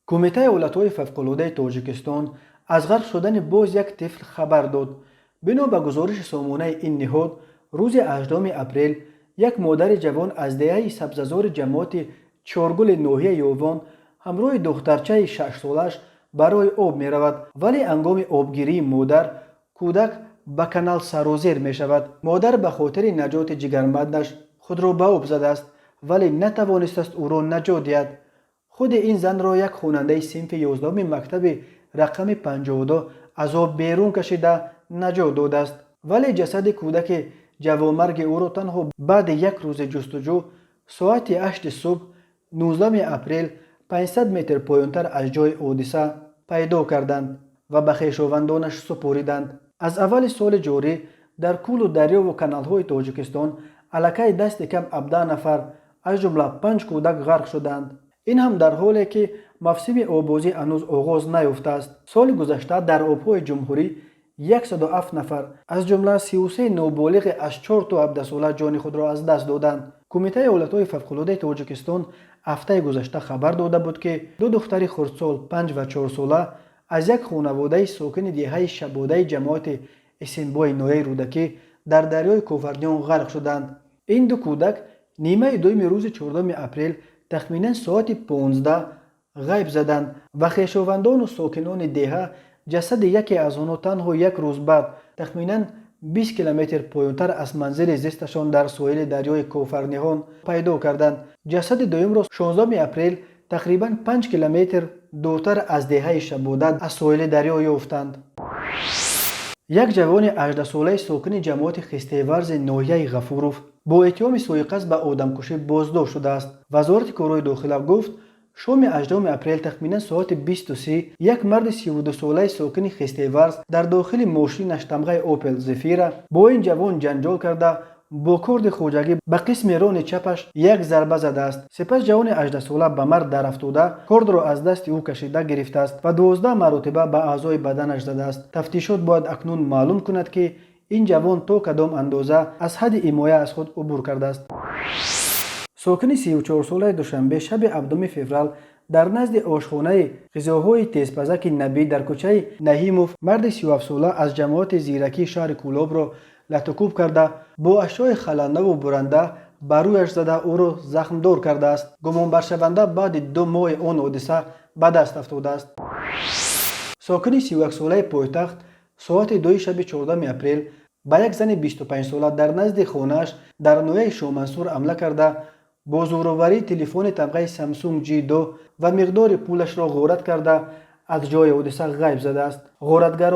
کمیته ایالت‌های فوق‌العاده تاجیکستان از غرق شدن باز یک طفل خبر داد. بنا به گزارش سامانه این نهاد، روز 18 اپریل یک مادر جوان از دهه سبززار جماعت چارگل ناحیه یاوان همراه دخترچه 6 سالش برای آب می رود، ولی هنگام آبگیری مادر کودک به کانال سرازیر می شود. مادر به خاطر نجات جگرمندش خود را به آب زده است، ولی نتوانست است او را نجات دهد. خود این زن را یک خواننده صنف 11 مکتب رقم 52 از آب بیرون کشیده نجات داده است، ولی جسد کودک جوانمرگ او را تنها بعد یک روز جستجو ساعت 8 صبح 19 اپریل 500 متر پایین‌تر از جای حادثه پیدا کردند و به خویشاوندانش سپردند. از اول سال جاری در کول و دریا و کانال‌های تاجیکستان الکی دست کم 17 نفر از جمله 5 کودک غرق شدند. این هم در حالی که موسم آببازی هنوز آغاز نیافته است. سال گذشته در آبهای جمهوری 107 نفر از جمله 33 نابالغ از 4 تا 17 ساله جان خود را از دست دادند. کمیته ایالت‌های فوق‌العاده تاجیکستان هفته گذشته خبر داده بود که دو دختر خردسال 5 و 4 ساله از یک خانواده ساکن دهه شباده جماعت اسنبای نوی رودکی در دریای کوفرنیان غرق شدند. این دو کودک نیمه دوم روز 14 اپریل تخمینا ساعت 15 غیب زدند و خویشاوندان و ساکنان دهه جسد یکی از آنها تنها یک روز بعد تخمینا 20 کیلومتر پایین‌تر از منزل زیستشان در ساحل دریای کوفرنیان پیدا کردند. جسد دوم را 16 اپریل تقریبا 5 کیلومتر دورتر از دهه شباده از ساحل دریا یافتند. یک جوان 18 ساله ساکن جماعت خسته‌ورز ناحیه غفوروف با اتهام سوءقصد به آدمکشی بازداشت شده است. وزارت کارهای داخله گفت شام 18 اپریل تخمینا ساعت 23 یک مرد 32 ساله ساکن خسته‌ورز در داخل ماشینش تمغه اوپل زفیره با این جوان جنجال کرده با کارد خوجگی به قسم ران چپش یک ضربه زده است. سپس جوان 18 ساله به مرد در افتاده کارد را از دست او کشیده گرفته است و 12 مرتبه به اعضای بدنش زده است. تفتیشات باید اکنون معلوم کند که این جوان تا کدام اندازه از حد حمایت از خود عبور کرده است. ساکن 34 ساله دوشنبه شب 7 فوریه در نزد آشخانه غذاهای تیزپزک نبی در کوچه نهیموف مرد 37 ساله از جماعت زیرکی شهر کولاب را لطکوب کرده با اشیاء خلنده و برنده بر رویش زده او را زخم دار کرده است. گمان برشونده بعد 2 ماه آن حادثه به دست افتاده است. ساکن 31 ساله پایتخت ساعت 2 شب 14 اپریل به یک زن 25 ساله در نزد خانه‌اش در نوحه شامنصور حمله کرده با زورآوری تلفن طبقه سامسونگ G2 و مقدار پولش را غارت کرده از جای حادثه غیب زده است. غارتگر